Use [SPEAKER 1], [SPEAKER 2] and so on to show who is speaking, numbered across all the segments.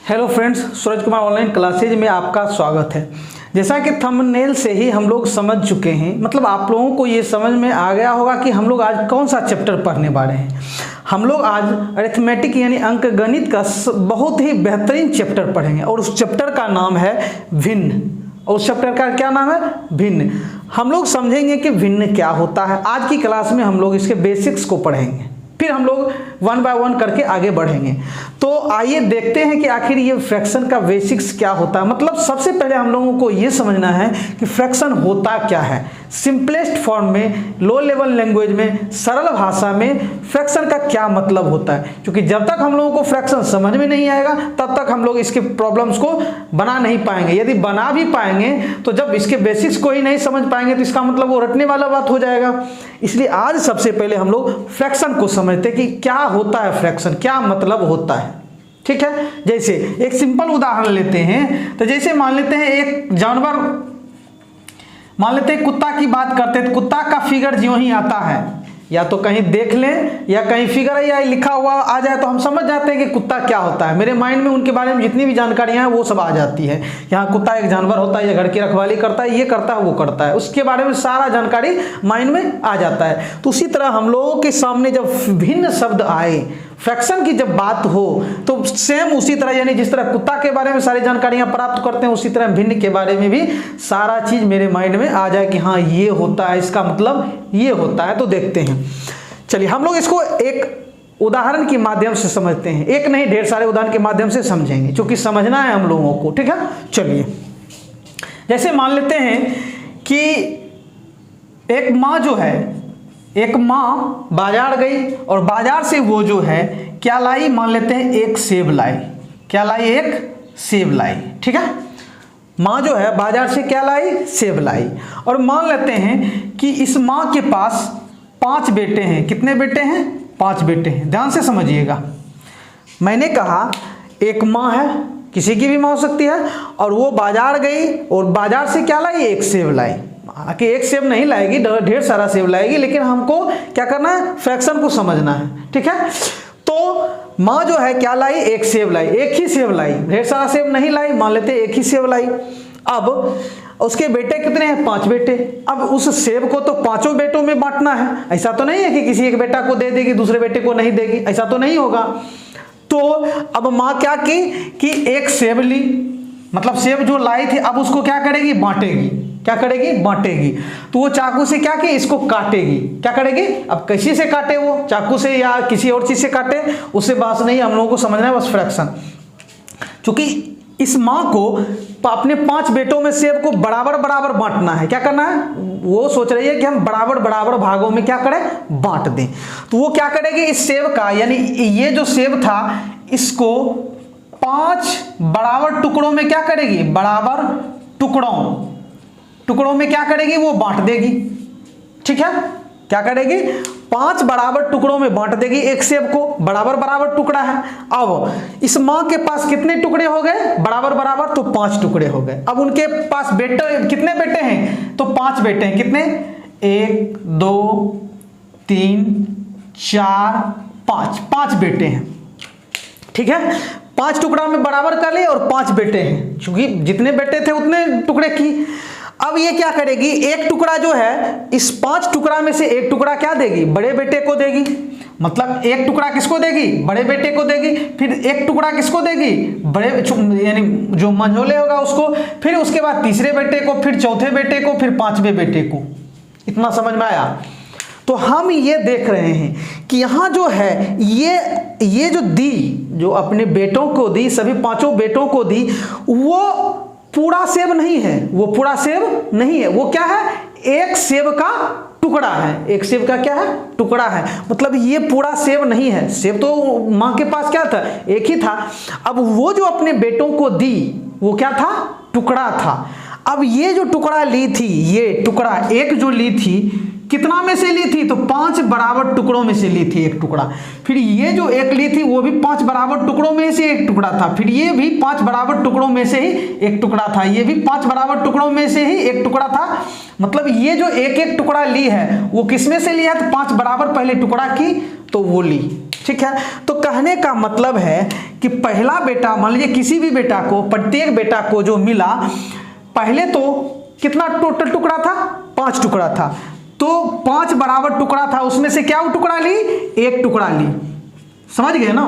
[SPEAKER 1] Hello friends, Suraj Kumar online classes में आपका स्वागत है। जैसा कि थंबनेल से ही हम लोग समझ चुके हैं, मतलब आप लोगों को ये समझ में आ गया होगा कि हम लोग आज कौन सा चैप्टर पढ़ने वाले हैं। हम लोग आज अरिथमेटिक यानी अंक गणित का बहुत ही बेहतरीन चैप्टर पढ़ेंगे और उस चैप्टर का नाम है भिन्न। और उस चैप्टर का क्या नाम है? भिन्न। हम लोग समझेंगे कि भिन्न क्या होता है। आज की क्लास में हम लोग इसके बेसिक्स को पढ़ेंगे, फिर हम लोग वन बाय वन करके आगे बढ़ेंगे। तो आइए देखते हैं कि आखिर ये फ्रैक्शन का बेसिक्स क्या होता है। मतलब सबसे पहले हम लोगों को ये समझना है कि फ्रैक्शन होता क्या है। सिंपलेस्ट फॉर्म में, लो लेवल लैंग्वेज में, सरल भाषा में फ्रैक्शन का क्या मतलब होता है। क्योंकि जब तक हम लोगों को फ्रैक्शन समझ में नहीं आएगा तब तक हम लोग इसके प्रॉब्लम्स को बना नहीं पाएंगे। यदि बना भी पाएंगे तो जब इसके बेसिक्स को ही नहीं समझ पाएंगे तो इसका मतलब वो रटने वाला बात हो जाएगा। इसलिए आज सबसे पहले हम लोग फ्रैक्शन को समझते हैं कि क्या होता है फ्रैक्शन, क्या मतलब होता है। ठीक है, जैसे एक सिंपल उदाहरण लेते हैं। तो जैसे मान लेते हैं एक जानवर, मान लेते हैं कुत्ता की बात करते हैं। तो कुत्ता का फिगर ज्यों ही आता है, या तो कहीं देख लें या कहीं फिगर या लिखा हुआ आ जाए तो हम समझ जाते हैं कि कुत्ता क्या होता है। मेरे माइंड में उनके बारे में जितनी भी जानकारियां हैं वो सब आ जाती है। यहाँ कुत्ता एक जानवर होता है, ये घर की रखवाली करता है, ये करता है, वो करता है, उसके बारे में सारा जानकारी माइंड में आ जाता है। तो उसी तरह हम लोगों के सामने जब भिन्न शब्द आए, फ्रैक्शन की जब बात हो, तो सेम उसी तरह, यानी जिस तरह कुत्ता के बारे में सारी जानकारियां प्राप्त करते हैं उसी तरह भिन्न के बारे में भी सारा चीज मेरे माइंड में आ जाए कि हाँ ये होता है, इसका मतलब ये होता है। तो देखते हैं, चलिए हम लोग इसको एक उदाहरण के माध्यम से समझते हैं। एक नहीं, ढेर सारे उदाहरण के माध्यम से समझेंगे क्योंकि समझना है हम लोगों को। ठीक है, चलिए जैसे मान लेते हैं कि एक माँ जो है, एक माँ बाजार गई और बाजार से वो जो है क्या लाई? मान लेते हैं एक सेब लाई। क्या लाई? एक सेब लाई। ठीक है, माँ जो है बाजार से क्या लाई? सेब लाई। और मान लेते हैं कि इस माँ के पास 5 बेटे हैं। कितने बेटे हैं? 5 बेटे हैं। ध्यान से समझिएगा, मैंने कहा एक माँ है, किसी की भी माँ हो सकती है, और वो बाजार गई और बाजार से क्या लाई? एक सेब लाई। कि एक सेब नहीं लाएगी, ढेर सारा सेब लाएगी, लेकिन हमको क्या करना है? फ्रैक्शन को समझना है। ठीक है, तो माँ जो है क्या लाई? एक सेब लाई, एक ही सेब लाई, ढेर सारा सेब नहीं लाई, मान लेते एक ही सेब लाई। अब उसके बेटे कितने हैं? 5 बेटे। अब उस सेब को तो 5 बेटों में बांटना है। ऐसा तो नहीं है कि किसी एक बेटा को दे देगी दूसरे बेटे को नहीं देगी, ऐसा तो नहीं होगा। तो अब माँ क्या की कि एक सेब ली, मतलब सेब जो लाई थी, अब उसको क्या करेगी? बांटेगी। क्या करेगी? बांटेगी। तो वो चाकू से क्या की? इसको काटेगी। क्या करेगी? अब किसी से काटे, वो चाकू से या किसी और चीज से काटे, उससे बहस नहीं, हम लोगों को समझना है बस फ्रैक्शन। क्योंकि इस माँ को अपने 5 बेटों में सेब को बराबर बराबर बांटना है। क्या करना है? वो सोच रही है कि हम बराबर बराबर भागों में क्या करें? बांट दें। तो वो क्या करेगी? इस सेब का, यानी ये जो सेब था इसको 5 बराबर टुकड़ों में क्या करेगी? बराबर टुकड़ों में क्या करेगी? वो बांट देगी। ठीक है, क्या करेगी? 5 बराबर टुकड़ों में बांट देगी एक सेब को, बराबर बराबर टुकड़ा है। अब इस माँ के पास कितने टुकड़े हो गए? बराबर बराबर, तो 5 टुकड़े हो गए। अब उनके पास बेटे कितने बेटे हैं? तो 5 बेटे हैं। कितने? 1 2 3 4 5 बेटे हैं। ठीक है, 5 टुकड़ा में बराबर कर लिए और 5 बेटे हैं, क्योंकि जितने बेटे थे उतने टुकड़े की। अब ये क्या करेगी? एक टुकड़ा जो है, इस 5 टुकड़ा में से एक टुकड़ा क्या देगी? बड़े बेटे को देगी। मतलब एक टुकड़ा किसको देगी? बड़े बेटे को देगी। फिर एक टुकड़ा किसको देगी? बड़े, यानी जो मंझोले होगा उसको। फिर उसके बाद तीसरे बेटे को, फिर चौथे बेटे को, फिर 5वें बेटे को। इतना समझ में आया? तो हम ये देख रहे हैं कि यहाँ जो है ये जो दी, जो अपने बेटों को दी, सभी 5 बेटों को दी, वो पूरा सेब नहीं है। वो पूरा सेब नहीं है, वो क्या है? एक सेब का टुकड़ा है। एक सेब का क्या है? टुकड़ा है। मतलब ये पूरा सेब नहीं है। सेब तो माँ के पास क्या था? एक ही था। अब वो जो अपने बेटों को दी वो क्या था? टुकड़ा था। अब ये जो टुकड़ा ली थी, ये टुकड़ा एक जो ली थी, कितना में से ली थी? तो 5 बराबर टुकड़ों में से ली थी एक टुकड़ा। फिर ये जो एक ली थी वो भी 5 बराबर टुकड़ों में से एक टुकड़ा था। फिर ये भी 5 बराबर टुकड़ों में से ही एक टुकड़ा था। ये भी 5 बराबर टुकड़ों में से ही एक टुकड़ा था। मतलब ये जो एक एक टुकड़ा ली है वो किसमें से लिया? तो 5 बराबर पहले टुकड़ा की तो वो ली। ठीक है, तो कहने का मतलब है कि पहला बेटा, मान लीजिए किसी भी बेटा को, प्रत्येक बेटा को जो मिला, पहले तो कितना टोटल टुकड़ा था, 5 टुकड़ा था, तो 5 बराबर टुकड़ा था, उसमें से क्या टुकड़ा ली, 1 टुकड़ा ली। समझ गए ना,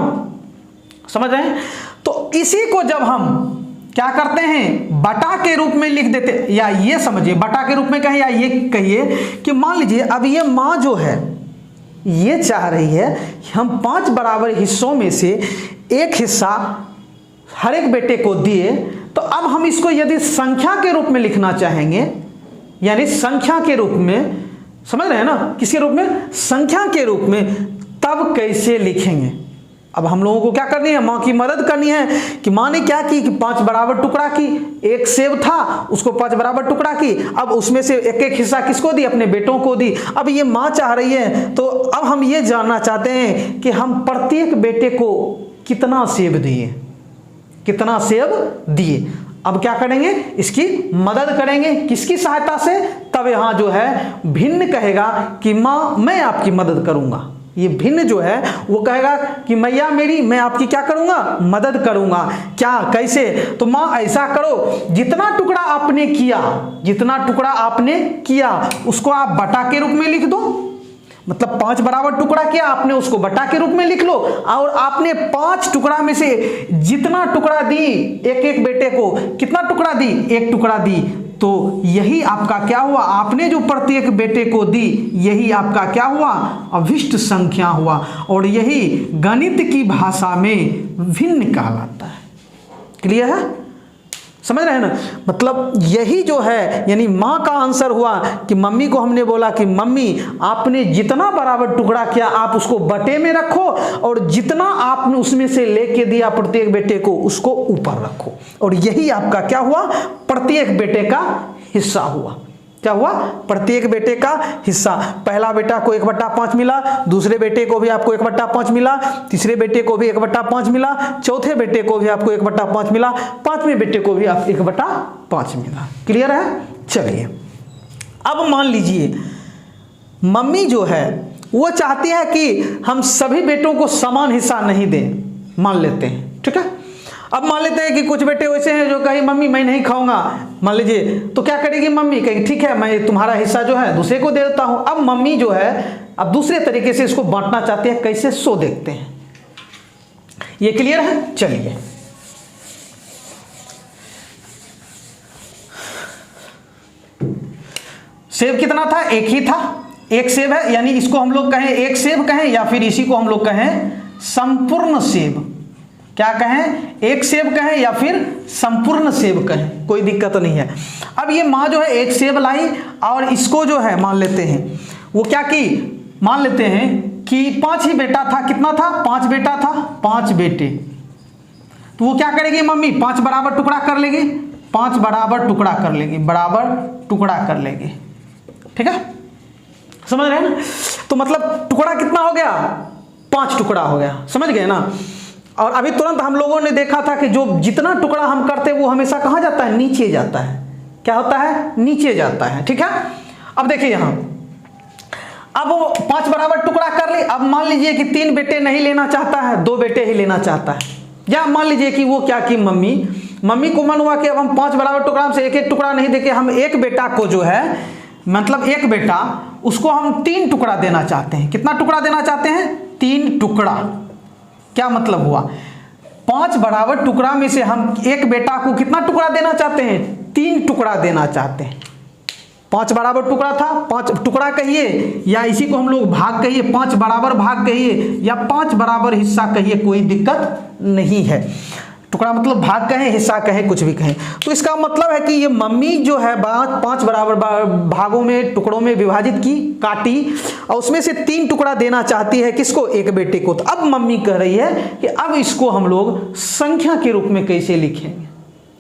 [SPEAKER 1] समझ रहे हैं। तो इसी को जब हम क्या करते हैं, बटा के रूप में लिख देते, या ये समझिए बटा के रूप में कहें, या ये कहिए कि मान लीजिए अब ये माँ जो है ये चाह रही है हम 5 बराबर हिस्सों में से 1 हिस्सा हर एक बेटे को दिए, तो अब हम इसको यदि संख्या के रूप में लिखना चाहेंगे, यानी संख्या के रूप में, समझ रहे हैं ना, किसके रूप में, संख्या के रूप में, तब कैसे लिखेंगे। अब हम लोगों को क्या करनी है, माँ की मदद करनी है कि माँ ने क्या की कि 5 बराबर टुकड़ा की, 1 सेब था उसको 5 बराबर टुकड़ा की, अब उसमें से एक एक हिस्सा किसको दी, अपने बेटों को दी। अब ये माँ चाह रही है, तो अब हम ये जानना चाहते हैं कि हम प्रत्येक बेटे को कितना सेब दिए, कितना सेब दिए। अब क्या करेंगे, इसकी मदद करेंगे, किसकी सहायता से, तब यहाँ जो है भिन्न कहेगा कि माँ मैं आपकी मदद करूँगा। ये भिन्न जो है वो कहेगा कि मैया मेरी, मैं आपकी क्या करूँगा, मदद करूँगा। क्या, कैसे, तो माँ ऐसा करो, जितना टुकड़ा आपने किया, जितना टुकड़ा आपने किया उसको आप बटा के रूप में लिख दो। मतलब 5 बराबर टुकड़ा किया आपने, उसको बटा के रूप में लिख लो, और आपने 5 टुकड़ा में से जितना टुकड़ा दी एक एक बेटे को, कितना टुकड़ा दी, 1 टुकड़ा दी, तो यही आपका क्या हुआ, आपने जो प्रत्येक बेटे को दी यही आपका क्या हुआ, अभिष्ट संख्या हुआ, और यही गणित की भाषा में भिन्न कहलाता है। क्लियर है, समझ रहे हैं ना। मतलब यही जो है, यानी माँ का आंसर हुआ कि मम्मी को हमने बोला कि मम्मी आपने जितना बराबर टुकड़ा किया आप उसको बटे में रखो, और जितना आपने उसमें से लेके दिया प्रत्येक बेटे को उसको ऊपर रखो, और यही आपका क्या हुआ, प्रत्येक बेटे का हिस्सा हुआ। क्या हुआ, प्रत्येक बेटे का हिस्सा। पहला बेटा को 1/5 मिला, दूसरे बेटे को भी आपको 1/5 मिला, तीसरे बेटे को भी 1/5 मिला, चौथे बेटे को भी आपको 1/5 मिला, 5वें बेटे को भी आप 1/5 मिला। क्लियर है। चलिए अब मान लीजिए मम्मी जो है वो चाहती है कि हम सभी बेटों को समान हिस्सा नहीं दें, मान लेते हैं, ठीक है। अब मान लेते हैं कि कुछ बेटे वैसे हैं जो कहीं मम्मी मैं नहीं खाऊंगा, मान लीजिए, तो क्या करेगी मम्मी, कहेगी ठीक है मैं तुम्हारा हिस्सा जो है दूसरे को दे देता हूं। अब मम्मी जो है अब दूसरे तरीके से इसको बांटना चाहते हैं, कैसे, सो देखते हैं। ये क्लियर है। चलिए सेब कितना था, 1 ही था, 1 सेब है, यानी इसको हम लोग कहें 1 सेब कहें, या फिर इसी को हम लोग कहें संपूर्ण सेब। क्या कहें, 1 सेब कहें या फिर संपूर्ण सेब कहें, कोई दिक्कत नहीं है। अब ये माँ जो है 1 सेब लाई, और इसको जो है मान लेते हैं वो क्या की, मान लेते हैं कि 5 ही बेटा था, कितना था, 5 बेटा था, 5 बेटे, तो वो क्या करेगी मम्मी, 5 बराबर टुकड़ा कर लेगी, 5 बराबर टुकड़ा कर लेगी, बराबर टुकड़ा कर लेगी, ठीक है, समझ रहे हैं ना। तो मतलब टुकड़ा कितना हो गया, 5 टुकड़ा हो गया, समझ गए ना। और अभी तुरंत हम लोगों ने देखा था कि जो जितना टुकड़ा हम करते हैं वो हमेशा कहाँ जाता है, नीचे जाता है। क्या होता है, नीचे जाता है, ठीक है। अब देखिए यहाँ, अब वो 5 बराबर टुकड़ा कर ली। अब मान लीजिए कि 3 बेटे नहीं लेना चाहता है, 2 बेटे ही लेना चाहता है, या मान लीजिए कि वो क्या की, मम्मी को मन हुआ कि अब हम 5 बराबर टुकड़ा से एक एक टुकड़ा नहीं देके हम एक बेटा को जो है, मतलब एक बेटा उसको हम 3 टुकड़ा देना चाहते हैं। कितना टुकड़ा देना चाहते हैं, 3 टुकड़ा। क्या मतलब हुआ, 5 बराबर टुकड़ा में से हम एक बेटा को कितना टुकड़ा देना चाहते हैं, 3 टुकड़ा देना चाहते हैं। 5 बराबर टुकड़ा था, 5 टुकड़ा कहिए, या इसी को हम लोग भाग कहिए, 5 बराबर भाग कहिए, या 5 बराबर हिस्सा कहिए, कोई दिक्कत नहीं है। टुकड़ा मतलब भाग कहें, हिस्सा कहें, कुछ भी कहें। तो इसका मतलब है कि ये मम्मी जो है 5 बराबर भागों में, टुकड़ों में विभाजित की, काटी, और उसमें से 3 टुकड़ा देना चाहती है, किसको, एक बेटे को। तो अब मम्मी कह रही है कि अब इसको हम लोग संख्या के रूप में कैसे लिखेंगे।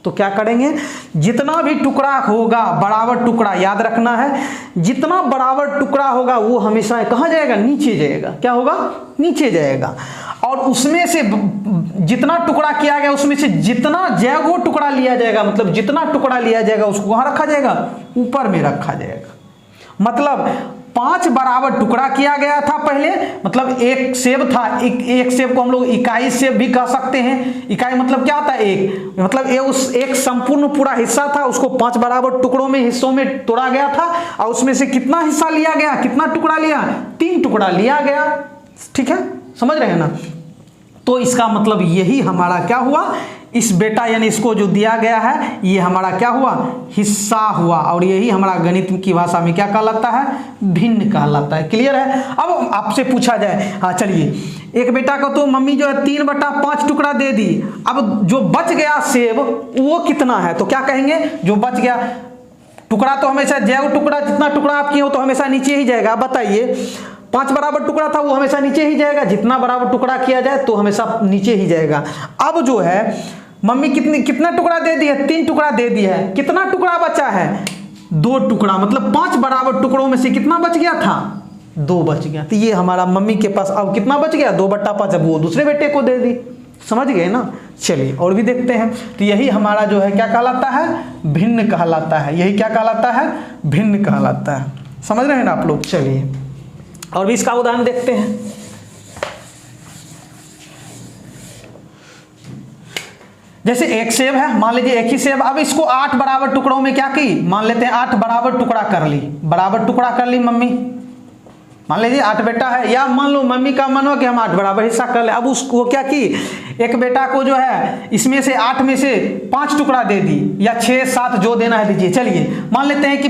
[SPEAKER 1] तो क्या करेंगे, जितना भी टुकड़ा होगा बराबर टुकड़ा, याद रखना है, जितना बराबर टुकड़ा होगा वो हमेशा कहाँ जाएगा, नीचे जाएगा। क्या होगा, नीचे जाएगा। और उसमें से जितना टुकड़ा किया गया उसमें से जितना जगह वो टुकड़ा लिया जाएगा, मतलब जितना टुकड़ा लिया जाएगा उसको कहाँ रखा जाएगा, ऊपर में रखा जाएगा। मतलब 5 बराबर टुकड़ा किया गया था पहले, मतलब एक सेब था, एक सेब को हम लोग इकाई सेब भी कह सकते हैं। इकाई मतलब क्या होता है? एक, मतलब ये उस एक संपूर्ण पूरा हिस्सा था, उसको 5 बराबर टुकड़ों में हिस्सों में तोड़ा गया था और उसमें से कितना हिस्सा लिया गया, कितना टुकड़ा लिया? 3 टुकड़ा लिया गया। ठीक है, समझ रहे हैं ना? तो इसका मतलब यही हमारा क्या हुआ, इस बेटा यानी इसको जो दिया गया है ये हमारा क्या हुआ, हिस्सा हुआ, और यही हमारा गणित की भाषा में क्या कहलाता है, भिन्न कहलाता है। क्लियर है? अब आपसे पूछा जाए, हाँ चलिए, एक बेटा को तो मम्मी जो है 3/5 टुकड़ा दे दी, अब जो बच गया सेब वो कितना है? तो क्या कहेंगे, जो बच गया टुकड़ा तो हमेशा जैव टुकड़ा, जितना टुकड़ा आप किए हो तो हमेशा नीचे ही जाएगा। बताइए, 5 बराबर टुकड़ा था वो हमेशा नीचे ही जाएगा, जितना बराबर टुकड़ा किया जाए तो हमेशा नीचे ही जाएगा। अब जो है मम्मी कितना टुकड़ा दे दी है? 3 टुकड़ा दे दिया है, कितना टुकड़ा बचा है? 2 टुकड़ा, मतलब 5 बराबर टुकड़ों में से कितना बच गया था? 2 बच गया। तो ये हमारा मम्मी के पास अब कितना बच गया? 2/5। अब वो दूसरे बेटे को दे दी। समझ गए ना? चलिए और भी देखते हैं। तो यही हमारा जो है क्या कहलाता है, भिन्न कहलाता है। यही क्या कहलाता है, भिन्न कहलाता है। समझ रहे हैं ना आप लोग? चलिए और भी इसका उदाहरण देखते हैं। जैसे एक सेब है, मान लीजिए एक ही सेब, अब इसको 8 बराबर टुकड़ों में क्या की, मान लेते हैं 8 बराबर टुकड़ा कर ली, बराबर टुकड़ा कर ली मम्मी। मान लीजिए 8 बेटा है, या मान लो मम्मी का मन हो कि हम 8 बराबर हिस्सा कर ले। अब उसको क्या की, एक बेटा को जो है इसमें से 8 में से 5 टुकड़ा दे दी, या 6 7 जो देना है दीजिए। चलिए मान लेते हैं कि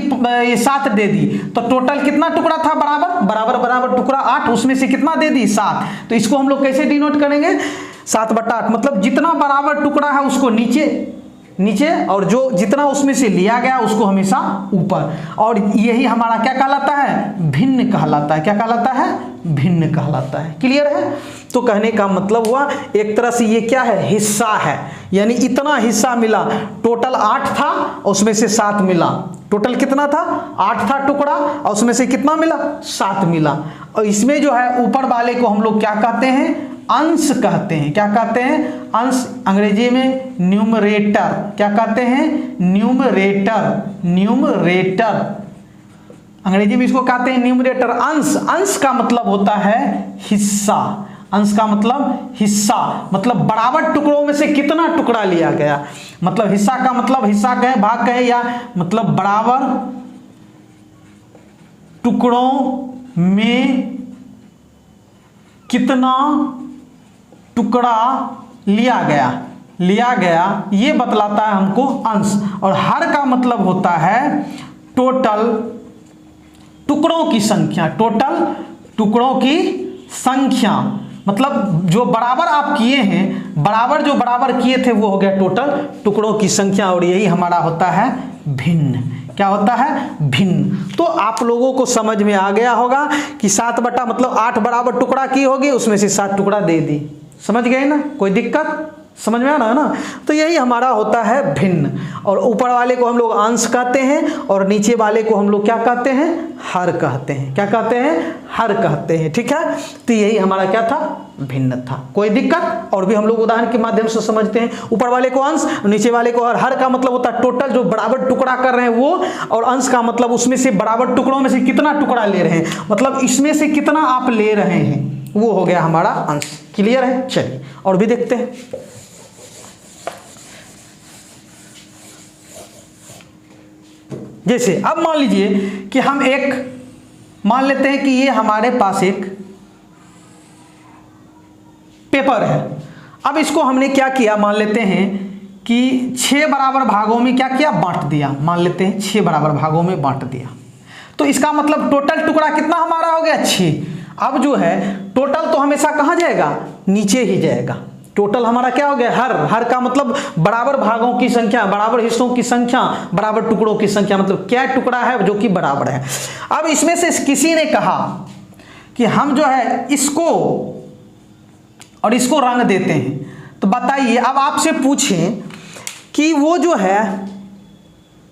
[SPEAKER 1] ये 7 दे दी, तो टोटल कितना टुकड़ा था? बराबर बराबर बराबर टुकड़ा 8, उसमें से कितना दे दी? 7। तो इसको हम लोग कैसे डिनोट करेंगे? 7/8, मतलब जितना बराबर टुकड़ा है उसको नीचे और जो जितना उसमें से लिया गया उसको हमेशा ऊपर। और यही हमारा क्या कहलाता है, भिन्न कहलाता है। क्या कहलाता है? भिन्न कहलाता है। क्लियर है? तो कहने का मतलब हुआ एक तरह से ये क्या है, हिस्सा है, यानी इतना हिस्सा मिला। टोटल 8 था और उसमें से 7 मिला। टोटल कितना था? 8 था टुकड़ा और उसमें से कितना मिला? 7 मिला। और इसमें जो है ऊपर वाले को हम लोग क्या कहते हैं, अंश कहते हैं। क्या कहते हैं? अंश, अंग्रेजी में न्यूमरेटर। क्या कहते हैं? न्यूमरेटर। न्यूमरेटर अंग्रेजी में इसको कहते हैं न्यूमरेटर। अंश, अंश का मतलब होता है हिस्सा। अंश का मतलब हिस्सा, मतलब बराबर टुकड़ों में से कितना टुकड़ा लिया गया। मतलब हिस्सा का मतलब हिस्सा कहे, भाग कहे, या मतलब बराबर टुकड़ों में कितना टुकड़ा लिया गया, ये बतलाता है हमको अंश। और हर का मतलब होता है टोटल टुकड़ों की संख्या। टोटल टुकड़ों की संख्या, मतलब जो बराबर आप किए हैं, बराबर जो बराबर किए थे वो हो गया टोटल टुकड़ों की संख्या। और यही हमारा होता है भिन्न। क्या होता है? भिन्न। तो आप लोगों को समझ में आ गया होगा कि 7 बटा मतलब 8 बराबर टुकड़ा की होगी, उसमें से 7 टुकड़ा दे दी। समझ गए ना? कोई दिक्कत? समझ में आ रहा है ना? तो यही हमारा होता है भिन्न। और ऊपर वाले को हम लोग अंश कहते हैं और नीचे वाले को हम लोग क्या कहते हैं, हर कहते हैं। क्या कहते हैं? हर कहते हैं। ठीक है? तो यही हमारा क्या था, भिन्न था। कोई दिक्कत? और भी हम लोग उदाहरण के माध्यम से समझते हैं। ऊपर वाले को अंश, नीचे वाले को हर। हर का मतलब होता है टोटल जो बराबर टुकड़ा कर रहे हैं वो, और अंश का मतलब उसमें से बराबर टुकड़ों में से कितना टुकड़ा ले रहे हैं, मतलब इसमें से कितना आप ले रहे हैं, वो हो गया हमारा अंश। क्लियर है? चलिए और भी देखते हैं। जैसे अब मान लीजिए कि हम मान लेते हैं कि ये हमारे पास एक पेपर है। अब इसको हमने क्या किया, मान लेते हैं कि 6 बराबर भागों में क्या किया, बांट दिया। मान लेते हैं 6 बराबर भागों में बांट दिया। तो इसका मतलब टोटल टुकड़ा कितना हमारा हो गया, 6। अब जो है टोटल तो हमेशा कहाँ जाएगा, नीचे ही जाएगा। टोटल हमारा क्या हो गया, हर का मतलब बराबर भागों की संख्या, बराबर हिस्सों की संख्या, बराबर टुकड़ों की संख्या, मतलब क्या टुकड़ा है जो कि बराबर है। अब इसमें से किसी ने कहा कि हम जो है इसको और इसको रंग देते हैं। तो बताइए, अब आपसे पूछें कि वो जो है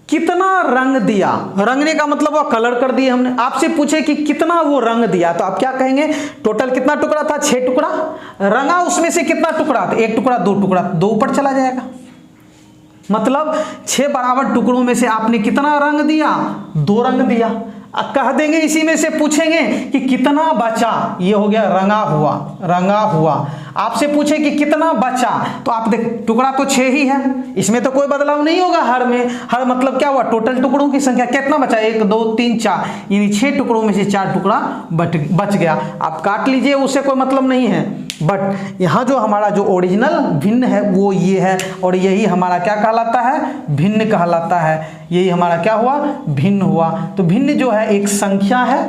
[SPEAKER 1] कितना रंग दिया। रंगने का मतलब वो कलर कर दिए हमने। आपसे पूछे कि कितना वो रंग दिया, तो आप क्या कहेंगे, टोटल कितना टुकड़ा था, 6 टुकड़ा। रंगा उसमें से कितना टुकड़ा, तो 1 टुकड़ा, 2 टुकड़ा, 2 ऊपर चला जाएगा। मतलब 6 बराबर टुकड़ों में से आपने कितना रंग दिया, 2 रंग दिया। कह देंगे, इसी में से पूछेंगे कि कितना बचा, ये हो गया रंगा हुआ, रंगा हुआ। आपसे पूछे कि कितना बचा, तो आप देख टुकड़ा तो 6 ही है, इसमें तो कोई बदलाव नहीं होगा। हर में हर मतलब क्या हुआ, टोटल टुकड़ों की संख्या कितना बचा, 1 2 3 4, यानी 6 टुकड़ों में से 4 टुकड़ा बच गया। आप काट लीजिए, उससे कोई मतलब नहीं है। बट यहाँ जो हमारा जो ओरिजिनल भिन्न है वो ये है, और यही हमारा क्या कहलाता है, भिन्न कहलाता है। यही हमारा क्या हुआ, भिन्न हुआ। तो भिन्न जो है एक संख्या है,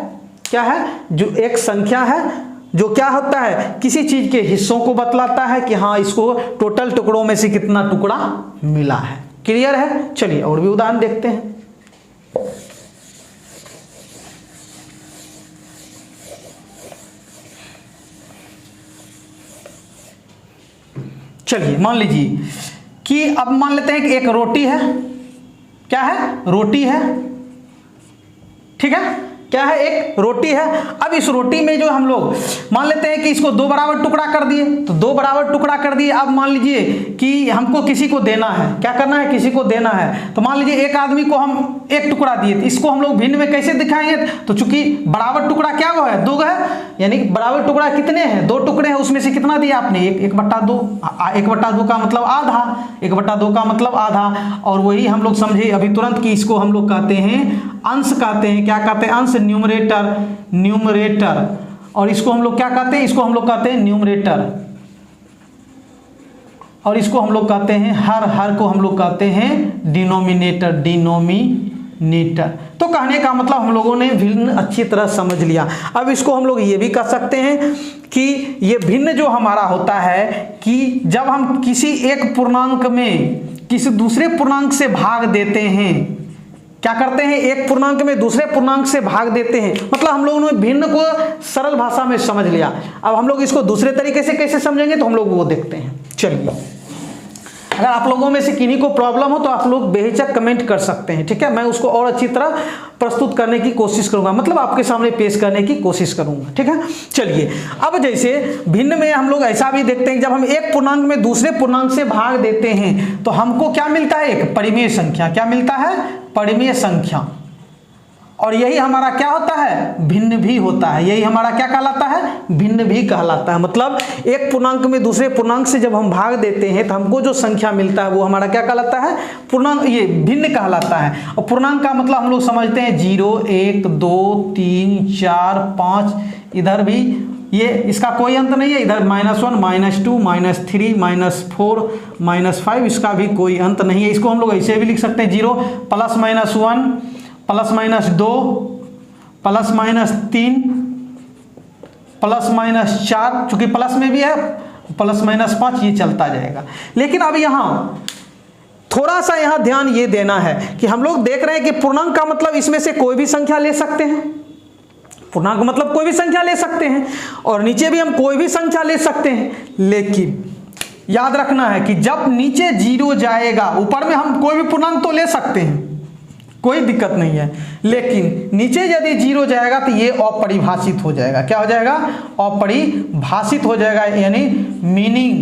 [SPEAKER 1] क्या है, जो एक संख्या है, जो क्या होता है, किसी चीज के हिस्सों को बतलाता है कि हाँ इसको टोटल टुकड़ों में से कितना टुकड़ा मिला है। क्लियर है? चलिए और भी उदाहरण देखते हैं। चलिए मान लीजिए कि अब मान लेते हैं कि एक रोटी है, क्या है, रोटी है, ठीक है, क्या है, एक रोटी है। अब इस रोटी में जो हम लोग मान लेते हैं कि इसको 2 बराबर टुकड़ा कर दिए, तो 2 बराबर टुकड़ा कर दिए। अब मान लीजिए कि हमको किसी को देना है, क्या करना है, किसी को देना है। तो मान लीजिए एक आदमी को हम 1 टुकड़ा दिए, तो इसको हम लोग भिन्न में कैसे दिखाएंगे, तो चूंकि बराबर टुकड़ा क्या है, 2 है, यानी बराबर टुकड़ा कितने हैं, 2 टुकड़े हैं, उसमें से कितना दिया आपने, 1/2। 1/2 का मतलब आधा, 1/2 का मतलब आधा। और वही हम लोग समझे अभी तुरंत कि इसको हम लोग कहते हैं अंश, कहते हैं, क्या कहते हैं, अंश, न्यूमरेटर, न्यूमरेटर। और इसको हम लोग क्या कहते हैं, इसको हम लोग कहते हैं न्यूमरेटर, और इसको हम लोग कहते हैं हर को हम लोग कहते हैं डिनोमिनेटर, डिनोमिनेटर। तो कहने का मतलब हम लोगों ने भिन्न अच्छी तरह समझ लिया। अब इसको हम लोग ये भी कह सकते हैं कि ये भिन्न जो हमारा होता है कि जब हम किसी एक पूर्णांक में किसी दूसरे पूर्णांक से भाग देते हैं, क्या करते हैं, एक पूर्णांक में दूसरे पूर्णांक से भाग देते हैं, मतलब हम लोगों ने भिन्न को सरल भाषा में समझ लिया। अब हम लोग इसको दूसरे तरीके से कैसे समझेंगे, तो हम लोग वो देखते हैं। चलिए, अगर आप लोगों में से किन्हीं को प्रॉब्लम हो तो आप लोग बेहिचक कमेंट कर सकते हैं, ठीक है। मैं उसको और अच्छी तरह प्रस्तुत करने की कोशिश करूंगा, मतलब आपके सामने पेश करने की कोशिश करूंगा, ठीक है। चलिए, अब जैसे भिन्न में हम लोग ऐसा भी देखते हैं, जब हम एक पूर्णांक में दूसरे पूर्णांक से भाग देते हैं तो हमको क्या मिलता है, एक परिमेय संख्या। क्या मिलता है, परिमेय संख्या। और यही हमारा क्या होता है, भिन्न भी होता है। यही हमारा क्या कहलाता है, भिन्न भी कहलाता है। मतलब एक पूर्णांक में दूसरे पूर्णांक से जब हम भाग देते हैं तो हमको जो संख्या मिलता है वो हमारा क्या कहलाता है, पूर्णांक, ये भिन्न कहलाता है। और पूर्णांक का मतलब हम लोग समझते हैं 0 1 2 3 4 5, इधर भी ये इसका कोई अंत नहीं है, इधर -1 -2 -3 -4 -5, इसका भी कोई अंत नहीं है। इसको हम लोग ऐसे भी लिख सकते हैं 0 +-1 +-2 +-3 +-4, चूंकि प्लस में भी है +-5, ये चलता जाएगा। लेकिन अब यहाँ थोड़ा सा यहाँ ध्यान ये देना है कि हम लोग देख रहे हैं कि पूर्णांक का मतलब इसमें से कोई भी संख्या ले सकते हैं, पूर्णांक मतलब कोई भी संख्या ले सकते हैं, और नीचे भी हम कोई भी संख्या ले सकते हैं। लेकिन याद रखना है कि जब नीचे 0 जाएगा, ऊपर में हम कोई भी पूर्णांक तो ले सकते हैं, कोई दिक्कत नहीं है, लेकिन नीचे यदि 0 जाएगा तो ये अपरिभाषित हो जाएगा। क्या हो जाएगा, अपरिभाषित हो जाएगा, यानी मीनिंग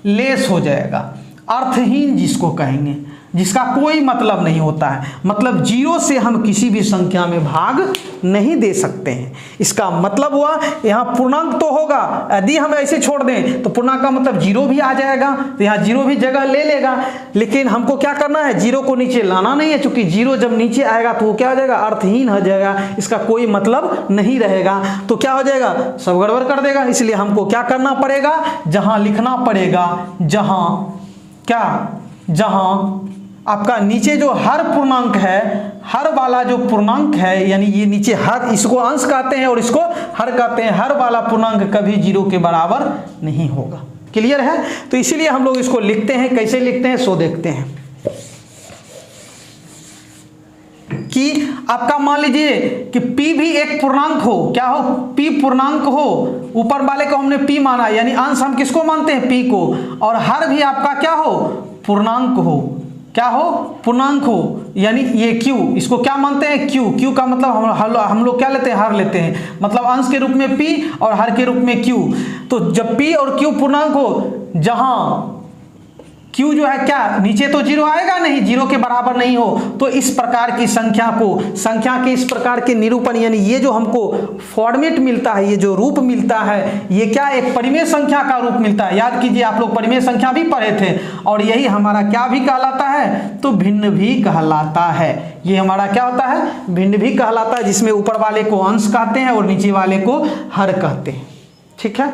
[SPEAKER 1] लेस हो जाएगा, अर्थहीन जिसको कहेंगे, जिसका कोई मतलब नहीं होता है। मतलब 0 से हम किसी भी संख्या में भाग नहीं दे सकते हैं। इसका मतलब हुआ यहाँ पूर्णांक तो होगा, यदि हम ऐसे छोड़ दें तो पूर्णांक का मतलब 0 भी आ जाएगा, तो यहाँ 0 भी जगह ले लेगा। लेकिन हमको क्या करना है, 0 को नीचे लाना नहीं है, क्योंकि 0 जब नीचे आएगा तो वो क्या हो जाएगा, अर्थहीन हो जाएगा, इसका कोई मतलब नहीं रहेगा। तो क्या हो जाएगा, सब गड़बड़ कर देगा। इसलिए हमको क्या करना पड़ेगा, जहाँ लिखना पड़ेगा, जहाँ आपका नीचे जो हर पूर्णांक है, हर वाला जो पूर्णांक है, यानी ये नीचे हर, इसको अंश कहते हैं और इसको हर कहते हैं, हर वाला पूर्णांक कभी 0 के बराबर नहीं होगा। क्लियर है? तो इसीलिए हम लोग इसको लिखते हैं, कैसे लिखते हैं सो देखते हैं। कि आपका मान लीजिए कि P भी एक पूर्णांक हो, क्या हो, P पूर्णांक हो, ऊपर वाले को हमने P माना, यानी अंश हम किसको मानते हैं, P को, और हर भी आपका क्या हो, पूर्णांक हो, क्या हो, पूर्णांक हो, यानी ये Q, इसको क्या मानते हैं, Q का मतलब हम लोग क्या लेते हैं, हर लेते हैं, मतलब अंश के रूप में P और हर के रूप में Q। तो जब P और Q पूर्णांक हो, जहां q जो है क्या नीचे तो जीरो आएगा नहीं, जीरो के बराबर नहीं हो तो इस प्रकार की संख्या को, संख्या के इस प्रकार के निरूपण यानी ये जो हमको फॉर्मेट मिलता है, ये जो रूप मिलता है, ये क्या एक परिमेय संख्या का रूप मिलता है। याद कीजिए आप लोग परिमेय संख्या भी पढ़े थे और यही हमारा क्या भी कहलाता है, तो भिन्न भी कहलाता है। ये हमारा क्या होता है, भिन्न भी कहलाता है, जिसमें ऊपर वाले को अंश कहते हैं और नीचे वाले को हर कहते हैं। ठीक है,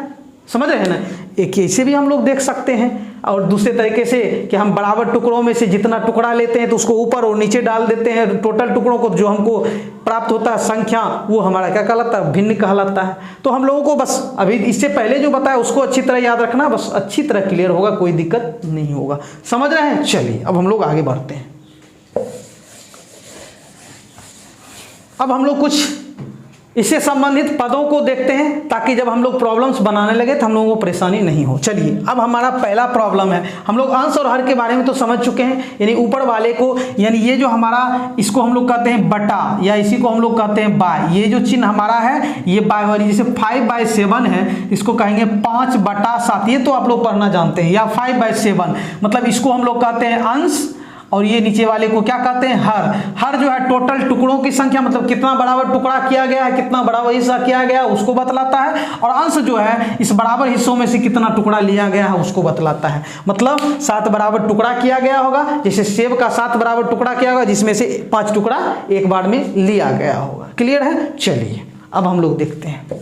[SPEAKER 1] समझ रहे हैं ना। एक ऐसे भी हम लोग देख सकते हैं और दूसरे तरीके से कि हम बराबर टुकड़ों में से जितना टुकड़ा लेते हैं तो उसको ऊपर और नीचे डाल देते हैं, टोटल टुकड़ों को जो हमको प्राप्त होता है संख्या, वो हमारा क्या कहलाता है, भिन्न कहलाता है। तो हम लोगों को बस अभी इससे पहले जो बताया उसको अच्छी तरह याद रखना, बस अच्छी तरह क्लियर होगा, कोई दिक्कत नहीं होगा। समझ रहे हैं। चलिए अब हम लोग आगे बढ़ते हैं। अब हम लोग कुछ इससे संबंधित पदों को देखते हैं ताकि जब हम लोग प्रॉब्लम्स बनाने लगे तो हम लोगों को परेशानी नहीं हो। चलिए अब हमारा पहला प्रॉब्लम है, हम लोग अंश और हर के बारे में तो समझ चुके हैं, यानी ऊपर वाले को, यानी ये जो हमारा, इसको हम लोग कहते हैं बटा या इसी को हम लोग कहते हैं बाय। ये जो चिन्ह हमारा है ये बाय वाली, जैसे 5/7 है, इसको कहेंगे 5/7, ये तो आप लोग पढ़ना जानते हैं, या 5/7 मतलब इसको हम लोग कहते हैं अंश और ये नीचे वाले को क्या कहते हैं, हर। हर जो है टोटल टुकड़ों की संख्या, मतलब कितना बराबर टुकड़ा किया गया है, कितना बराबर हिस्सा किया गया है उसको बतलाता है, और अंश जो है इस बराबर हिस्सों में से कितना टुकड़ा लिया गया है उसको बतलाता है। मतलब 7 बराबर टुकड़ा किया गया होगा, जैसे सेब का 7 बराबर टुकड़ा किया होगा जिसमें से 5 टुकड़ा एक बार में लिया गया होगा। क्लियर है। चलिए अब हम लोग देखते हैं।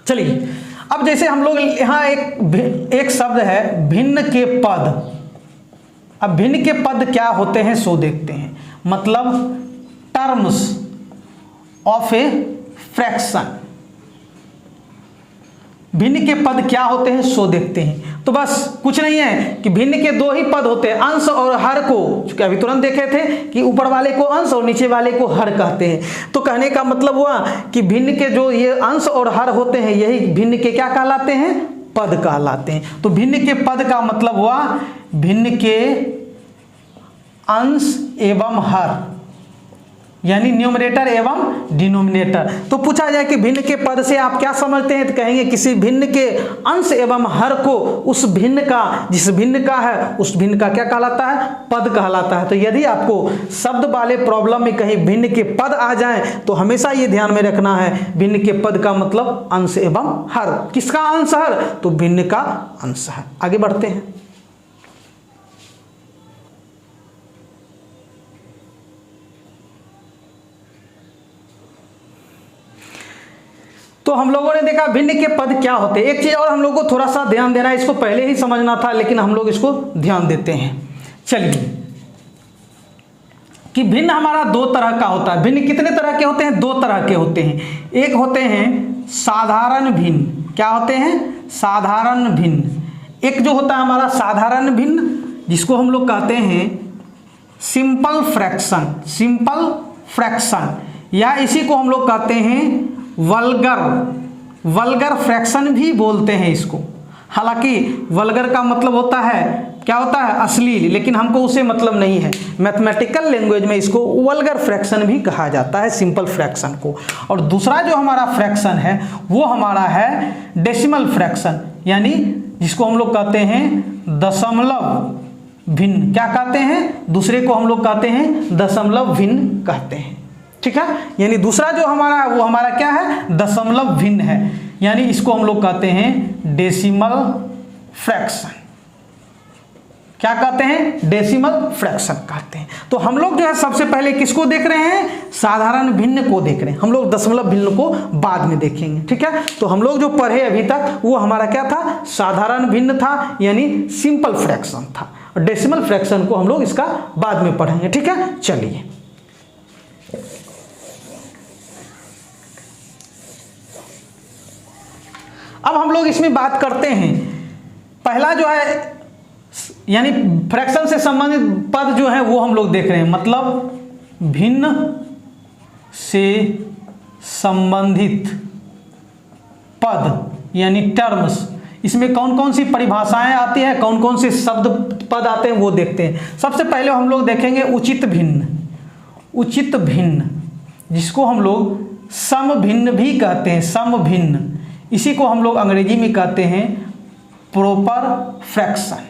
[SPEAKER 1] चलिए अब जैसे हम लोग यहाँ एक शब्द है भिन्न के पद। अब भिन्न के पद क्या होते हैं सो देखते हैं, मतलब टर्म्स ऑफ ए फ्रैक्शन। भिन्न के पद क्या होते हैं सो देखते हैं। तो बस कुछ नहीं है कि भिन्न के 2 ही पद होते हैं, अंश और हर को, क्योंकि अभी तुरंत देखे थे कि ऊपर वाले को अंश और नीचे वाले को हर कहते हैं। तो कहने का मतलब हुआ कि भिन्न के जो ये अंश और हर होते हैं यही भिन्न के क्या कहलाते हैं, पद कहलाते हैं। तो भिन्न के पद का मतलब हुआ भिन्न के अंश एवं हर, यानी न्यूमरेटर एवं डिनोमिनेटर। तो पूछा जाए कि भिन्न के पद से आप क्या समझते हैं, तो कहेंगे किसी भिन्न के अंश एवं हर को उस भिन्न का, जिस भिन्न का है उस भिन्न का क्या कहलाता है, पद कहलाता है। तो यदि आपको शब्द वाले प्रॉब्लम में कहीं भिन्न के पद आ जाएं तो हमेशा ये ध्यान में रखना है भिन्न के पद का मतलब अंश एवं हर। किसका अंश हर, तो भिन्न का अंश है। आगे बढ़ते हैं। तो हम लोगों ने देखा भिन्न के पद क्या होते हैं। एक चीज और हम लोगों को थोड़ा सा ध्यान देना है, इसको पहले ही समझना था लेकिन हम लोग इसको ध्यान देते हैं। चलिए कि भिन्न हमारा 2 तरह का होता है। भिन्न कितने तरह के होते हैं, 2 तरह के होते हैं। एक होते हैं साधारण भिन्न। क्या होते हैं, साधारण भिन्न। एक जो होता है हमारा साधारण भिन्न, जिसको हम लोग कहते हैं सिंपल फ्रैक्शन। सिंपल फ्रैक्शन या इसी को हम लोग कहते हैं वल्गर फ्रैक्शन भी बोलते हैं इसको। हालांकि वल्गर का मतलब होता है, क्या होता है, अश्लील, लेकिन हमको उसे मतलब नहीं है। मैथमेटिकल लैंग्वेज में इसको वल्गर फ्रैक्शन भी कहा जाता है, सिंपल फ्रैक्शन को। और दूसरा जो हमारा फ्रैक्शन है वो हमारा है डेसिमल फ्रैक्शन, यानी जिसको हम लोग कहते हैं दशमलव भिन्न। क्या कहते हैं, दूसरे को हम लोग कहते हैं दशमलव भिन्न कहते हैं। ठीक है, यानी दूसरा जो हमारा है वो हमारा क्या है, दशमलव भिन्न है, यानी इसको हम लोग कहते हैं डेसिमल फ्रैक्शन। क्या कहते हैं, डेसिमल फ्रैक्शन कहते हैं। तो हम लोग जो है सबसे पहले किसको देख रहे हैं, साधारण भिन्न को देख रहे हैं। हम लोग दशमलव भिन्न को बाद में देखेंगे। ठीक है, तो हम लोग जो पढ़े अभी तक वो हमारा क्या था, साधारण भिन्न था, यानी सिंपल फ्रैक्शन था। और डेसिमल फ्रैक्शन को हम लोग इसका बाद में पढ़ेंगे। ठीक है, चलिए अब हम लोग इसमें बात करते हैं। पहला जो है यानी फ्रैक्शन से संबंधित पद जो है वो हम लोग देख रहे हैं, मतलब भिन्न से संबंधित पद यानी टर्म्स। इसमें कौन कौन सी परिभाषाएं आती है, कौन कौन से शब्द पद आते हैं वो देखते हैं। सबसे पहले हम लोग देखेंगे उचित भिन्न। उचित भिन्न जिसको हम लोग सम भिन्न भी कहते हैं, सम भिन्न। इसी को हम लोग अंग्रेजी में कहते हैं प्रॉपर फ्रैक्शन।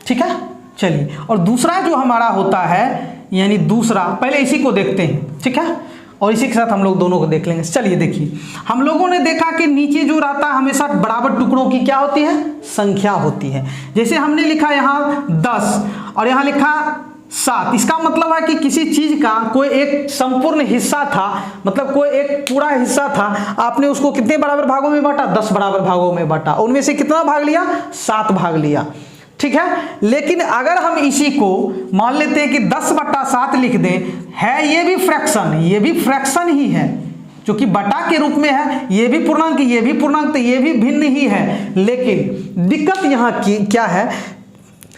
[SPEAKER 1] ठीक है, चलिए। और दूसरा जो हमारा होता है, यानी दूसरा, पहले इसी को देखते हैं, ठीक है, और इसी के साथ हम लोग दोनों को देख लेंगे। चलिए देखिए, हम लोगों ने देखा कि नीचे जो रहता है हमेशा बराबर टुकड़ों की क्या होती है, संख्या होती है। जैसे हमने लिखा यहाँ 10 और यहाँ लिखा 7, इसका मतलब है कि किसी चीज का कोई एक संपूर्ण हिस्सा था, मतलब कोई एक पूरा हिस्सा था, आपने उसको कितने बराबर भागों में बांटा, 10 बराबर भागों में बांटा, उनमें से कितना भाग लिया, 7 भाग लिया। ठीक है, लेकिन अगर हम इसी को मान लेते हैं कि 10/7 लिख दें, है ये भी फ्रैक्शन, ये भी फ्रैक्शन ही है, जो कि बटा के रूप में है, ये भी पूर्णांक, ये भी पूर्णांक, तो ये भी भिन्न ही है। लेकिन दिक्कत यहाँ की क्या है,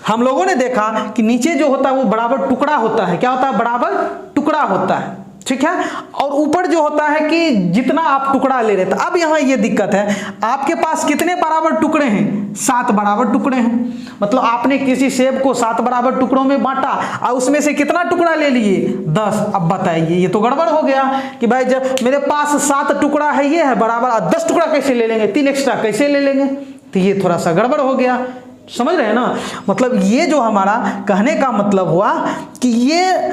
[SPEAKER 1] हम लोगों ने देखा कि नीचे जो होता है वो बराबर टुकड़ा होता है। क्या होता है, बराबर टुकड़ा होता है। ठीक है, और ऊपर जो होता है कि जितना आप टुकड़ा ले रहे थे। अब यहाँ ये दिक्कत है, आपके पास कितने बराबर टुकड़े हैं, 7 बराबर टुकड़े हैं। मतलब आपने किसी सेब को 7 बराबर टुकड़ों में बांटा और उसमें से कितना टुकड़ा ले लिए, 10। अब बताइए, ये तो गड़बड़ हो गया कि भाई जब मेरे पास 7 टुकड़ा है, ये है बराबर, और 10 टुकड़ा कैसे ले लेंगे, 3 एक्स्ट्रा कैसे ले लेंगे, तो ये थोड़ा सा गड़बड़ हो गया। समझ रहे हैं ना, मतलब ये जो हमारा कहने का मतलब हुआ कि ये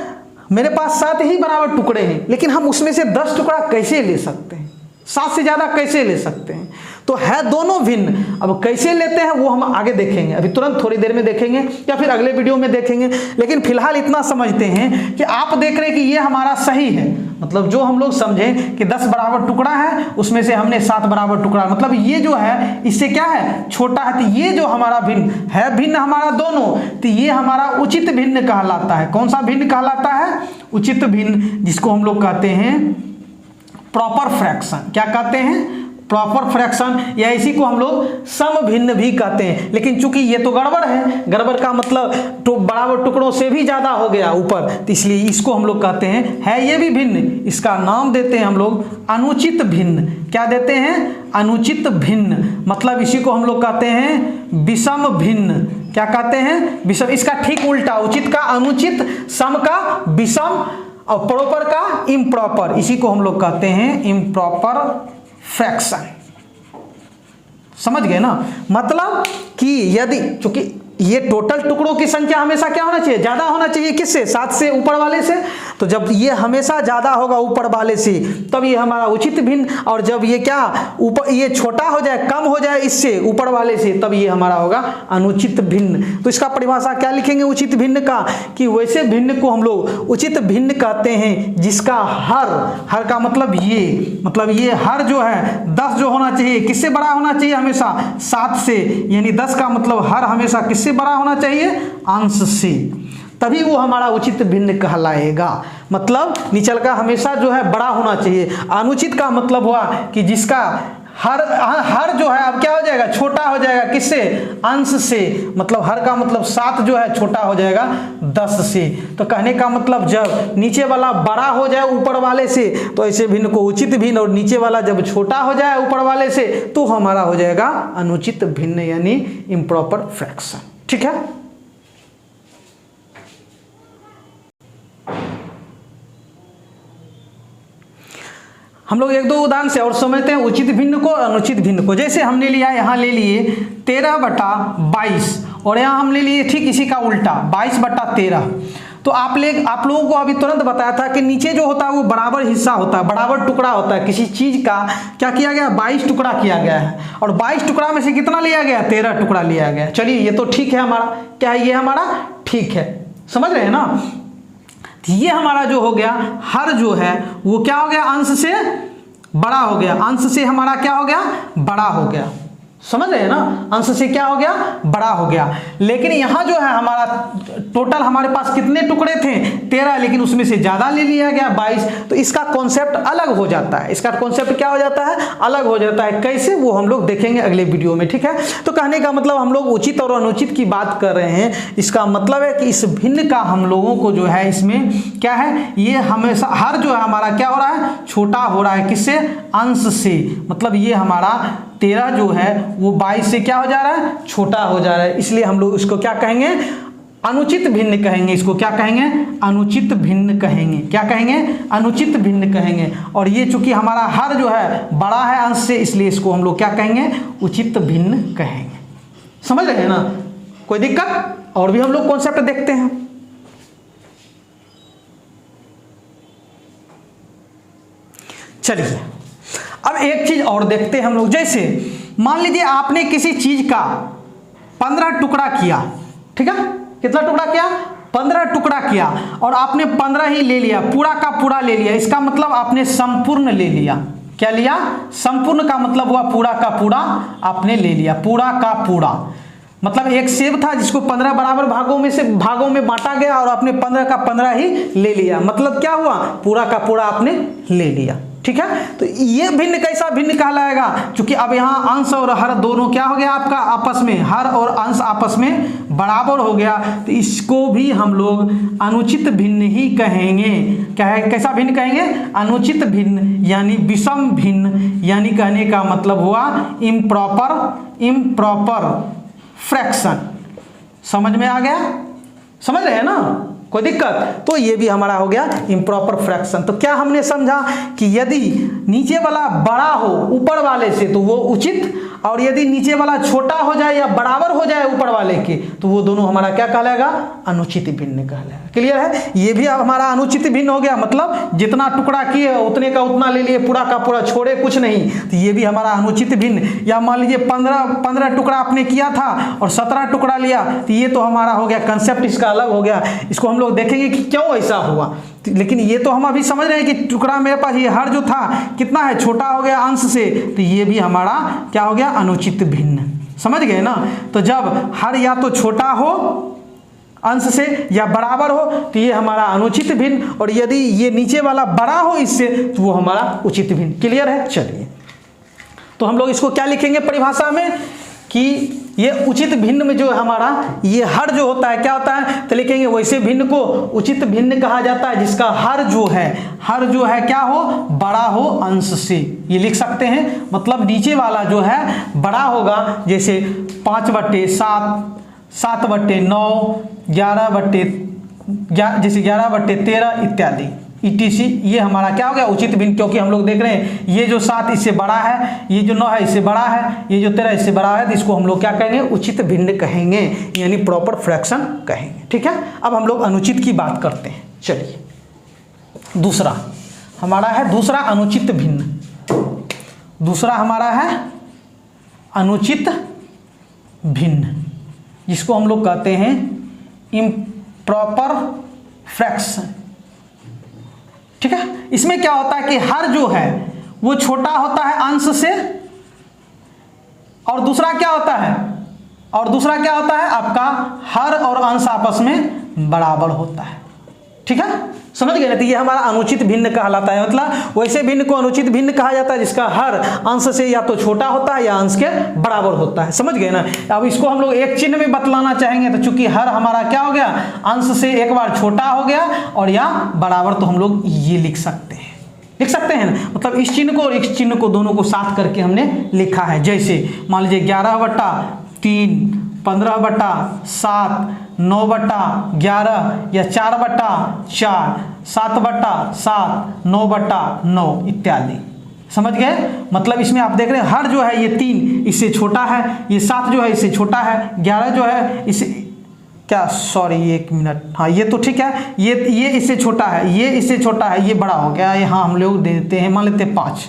[SPEAKER 1] मेरे पास 7 ही बराबर टुकड़े हैं, लेकिन हम उसमें से 10 टुकड़ा कैसे ले सकते हैं, 7 से ज्यादा कैसे ले सकते हैं, तो है दोनों भिन्न। अब कैसे लेते हैं वो हम आगे देखेंगे, अभी तुरंत थोड़ी देर में देखेंगे या फिर अगले वीडियो में देखेंगे। लेकिन फिलहाल इतना समझते हैं कि आप देख रहे हैं कि ये हमारा सही है, मतलब जो हम लोग समझें कि 10 बराबर टुकड़ा है, उसमें से हमने 7 बराबर टुकड़ा, मतलब ये जो है इससे क्या है, छोटा है, तो ये जो हमारा भिन्न है, भिन्न हमारा दोनों, तो ये हमारा उचित भिन्न कहलाता है। कौन सा भिन्न कहलाता है, उचित भिन्न, जिसको हम लोग कहते हैं प्रॉपर फ्रैक्शन। क्या कहते हैं, प्रॉपर फ्रैक्शन, या इसी को हम लोग सम भिन्न भी कहते हैं। लेकिन चूंकि ये तो गड़बड़ है, गड़बड़ का मतलब तो बराबर टुकड़ों से भी ज्यादा हो गया ऊपर, तो इसलिए इसको हम लोग कहते हैं, है ये भी भिन्न, इसका नाम देते हैं हम लोग अनुचित भिन्न। क्या देते हैं, अनुचित भिन्न, मतलब इसी को हम लोग कहते हैं विषम भिन्न। क्या कहते हैं, विषम। इसका ठीक उल्टा, उचित का अनुचित, सम का विषम और प्रॉपर का इम्प्रॉपर, इसी को हम लोग कहते हैं इम्प्रॉपर फ्रैक्शन। समझ गए ना, मतलब कि यदि, चूंकि ये टोटल टुकड़ों की संख्या हमेशा क्या होना चाहिए, ज्यादा होना चाहिए, किससे, 7 से, ऊपर वाले से। तो जब ये हमेशा ज्यादा होगा ऊपर वाले से, तब ये हमारा उचित भिन्न, और जब ये क्या ऊपर, ये छोटा हो जाए, कम हो जाए इससे, ऊपर वाले से, तब ये हमारा होगा अनुचित भिन्न। तो इसका परिभाषा क्या लिखेंगे उचित भिन्न का, कि वैसे भिन्न को हम लोग उचित भिन्न कहते हैं जिसका हर का मतलब ये हर जो है 10 जो होना चाहिए, किससे बड़ा होना चाहिए, हमेशा 7 से, यानी 10 का मतलब हर हमेशा किससे बड़ा होना चाहिए, अंश से, तभी वो हमारा उचित भिन्न कहलाएगा। मतलब निचल का हमेशा जो है बड़ा होना चाहिए। अनुचित का मतलब हुआ कि जिसका हर जो है अब क्या हो जाएगा, छोटा हो जाएगा, किससे, अंश से, मतलब हर का मतलब 7 जो है छोटा हो जाएगा 10 से। तो कहने का मतलब जब नीचे वाला बड़ा हो जाए ऊपर वाले से, तो ऐसे भिन्न को उचित भिन्न, और नीचे वाला जब छोटा हो जाए ऊपर वाले से, तो हमारा हो जाएगा अनुचित भिन्न, यानी इम्प्रॉपर फ्रैक्शन। ठीक है, हम लोग 1-2 उदाहरण से और समझते हैं उचित भिन्न को, अनुचित भिन्न को। जैसे हमने लिया, यहाँ ले लिए 13/22, और यहाँ हम ले लिए ठीक इसी का उल्टा 22/13। तो आप लोगों को अभी तुरंत बताया था कि नीचे जो होता है वो बराबर हिस्सा होता है, बराबर टुकड़ा होता है। किसी चीज का क्या किया गया, 22 टुकड़ा किया गया है, और 22 टुकड़ा में से कितना लिया गया, 13 टुकड़ा लिया गया। चलिए ये तो ठीक है, हमारा क्या है, ये हमारा ठीक है, समझ रहे हैं ना। ये हमारा जो हो गया, हर जो है वो क्या हो गया, अंश से बड़ा हो गया, अंश से हमारा क्या हो गया, बड़ा हो गया। समझ रहे हैं ना, अंश से क्या हो गया, बड़ा हो गया। लेकिन यहाँ जो है हमारा टोटल हमारे पास कितने टुकड़े थे, 13, लेकिन उसमें से ज्यादा ले लिया गया 22। तो इसका कॉन्सेप्ट अलग हो जाता है, इसका कॉन्सेप्ट क्या हो जाता है, अलग हो जाता है। कैसे, वो हम लोग देखेंगे अगले वीडियो में। ठीक है, तो कहने का मतलब हम लोग उचित और अनुचित की बात कर रहे हैं। इसका मतलब है कि इस भिन्न का हम लोगों को जो है, इसमें क्या है, ये हमेशा हर जो है हमारा क्या हो रहा है, छोटा हो रहा है, किससे, अंश से। मतलब ये हमारा 13 जो है वो 22 से क्या हो जा रहा है, छोटा हो जा रहा है, इसलिए हम लोग इसको क्या कहेंगे, अनुचित भिन्न कहेंगे इसको। क्या कहेंगे? अनुचित भिन्न कहेंगे। क्या कहेंगे? अनुचित भिन्न कहेंगे। और ये चूंकि हमारा हर जो है बड़ा है अंश से, इसलिए इसको हम लोग क्या कहेंगे? उचित भिन्न कहेंगे। समझ रहे हैं ना? कोई दिक्कत? और भी हम लोग कॉन्सेप्ट देखते हैं। चलिए अब एक चीज और देखते हैं हम लोग। जैसे मान लीजिए आपने किसी चीज का 15 टुकड़ा किया, ठीक है? कितना टुकड़ा किया? 15 टुकड़ा किया, और आपने 15 ही ले लिया, पूरा का पूरा ले लिया। इसका मतलब आपने संपूर्ण ले लिया। क्या लिया? संपूर्ण का मतलब हुआ पूरा का पूरा आपने ले लिया। पूरा का पूरा मतलब एक सेब था जिसको 15 बराबर भागों में बांटा गया, और आपने 15 का 15 ही ले लिया। मतलब क्या हुआ? पूरा का पूरा आपने ले लिया। ठीक है? तो ये भिन्न कैसा भिन्न कहलाएगा? क्योंकि अब यहाँ अंश और हर दोनों क्या हो गया आपका आपस में, हर और अंश आपस में बराबर हो गया, तो इसको भी हम लोग अनुचित भिन्न ही कहेंगे। क्या है? कैसा भिन्न कहेंगे? अनुचित भिन्न, यानी विषम भिन्न, यानी कहने का मतलब हुआ इम्प्रॉपर फ्रैक्शन। समझ में आ गया? समझ रहे हैं ना? कोई दिक्कत? तो ये भी हमारा हो गया इम्प्रॉपर फ्रैक्शन। तो क्या हमने समझा कि यदि नीचे वाला बड़ा हो ऊपर वाले से तो वो उचित, और यदि नीचे वाला छोटा हो जाए या बराबर हो जाए ऊपर वाले के तो वो दोनों हमारा क्या कहलाएगा? अनुचित भिन्न कहलाएगा। क्लियर है? ये भी अब हमारा अनुचित भिन्न हो गया। मतलब जितना टुकड़ा किए उतने का उतना ले लिए, पूरा का पूरा छोड़े कुछ नहीं, तो ये भी हमारा अनुचित भिन्न। या मान लीजिए 15 टुकड़ा आपने किया था और 17 टुकड़ा लिया, तो ये तो हमारा हो गया कंसेप्ट, इसका अलग हो गया। इसको हम लोग देखेंगे कि क्यों ऐसा हुआ। लेकिन ये तो हम अभी समझ रहे हैं कि टुकड़ा मेरे पास ये हर जो था कितना है? छोटा हो गया अंश से, तो ये भी हमारा क्या हो गया? अनुचित भिन्न। समझ गए ना? तो जब हर या तो छोटा हो अंश से या बराबर हो तो ये हमारा अनुचित भिन्न, और यदि ये नीचे वाला बड़ा हो इससे तो वो हमारा उचित भिन्न। क्लियर है? चलिए तो हम लोग इसको क्या लिखेंगे परिभाषा में कि ये उचित भिन्न में जो हमारा ये हर जो होता है क्या होता है? तो लिखेंगे वैसे भिन्न को उचित भिन्न कहा जाता है जिसका हर जो है क्या हो? बड़ा हो अंश से। ये लिख सकते हैं। मतलब नीचे वाला जो है बड़ा होगा, जैसे 5/7, 7/9, 11/13 इत्यादि ETC। ये हमारा क्या हो गया? उचित भिन्न। क्योंकि हम लोग देख रहे हैं ये जो 7 इससे बड़ा है, ये जो 9 है इससे बड़ा है, ये जो 13 इससे बड़ा है, तो इसको हम लोग क्या कहेंगे? उचित भिन्न कहेंगे, यानी प्रॉपर फ्रैक्शन कहेंगे। ठीक है? अब हम लोग अनुचित की बात करते हैं। चलिए दूसरा हमारा है दूसरा अनुचित भिन्न। दूसरा हमारा है अनुचित भिन्न, जिसको हम लोग कहते हैं इम्प्रॉपर फ्रैक्शन। ठीक है? इसमें क्या होता है कि हर जो है वो छोटा होता है अंश से, और दूसरा क्या होता है? आपका हर और अंश आपस में बराबर होता है। ठीक है? समझ गए ना? तो ये हमारा अनुचित भिन्न कहलाता है। मतलब वैसे भिन्न को अनुचित भिन्न कहा जाता है जिसका हर अंश से या तो छोटा होता है या अंश के बराबर होता है। समझ गए ना? अब इसको हम लोग एक चिन्ह में बतलाना चाहेंगे, तो चूंकि हर हमारा क्या हो गया? अंश से एक बार छोटा हो गया और या बराबर, तो हम लोग ये लिख सकते हैं ना? मतलब इस चिन्ह को और इस चिन्ह को दोनों को साथ करके हमने लिखा है। जैसे मान लीजिए 11/3, 15/7, 9/11 या 4/4, 7/7, 9/9 इत्यादि। समझ गए? मतलब इसमें आप देख रहे हैं हर जो है ये 3 इससे छोटा है, ये 7 जो है इससे छोटा है, 11 जो है इससे क्या, सॉरी 1 मिनट, हाँ ये तो ठीक है, ये इससे छोटा है, ये इससे छोटा है, ये बड़ा हो गया, यहाँ हम लोग दे देते हैं, मान लेते हैं 5।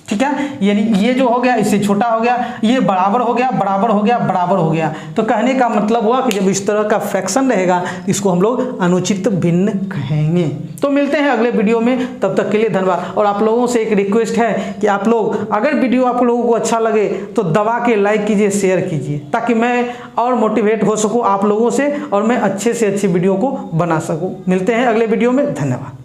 [SPEAKER 1] ठीक है? यानी ये जो हो गया इससे छोटा हो गया, ये बराबर हो गया, बराबर हो गया, बराबर हो गया। तो कहने का मतलब हुआ कि जब इस तरह का फ्रैक्शन रहेगा तो इसको हम लोग अनुचित भिन्न कहेंगे। तो मिलते हैं अगले वीडियो में, तब तक के लिए धन्यवाद। और आप लोगों से एक रिक्वेस्ट है कि आप लोग अगर वीडियो आप लोगों को अच्छा लगे तो दबा के लाइक कीजिए, शेयर कीजिए, ताकि मैं और मोटिवेट हो सकूँ आप लोगों से और मैं अच्छे से अच्छी वीडियो को बना सकूँ। मिलते हैं अगले वीडियो में, धन्यवाद।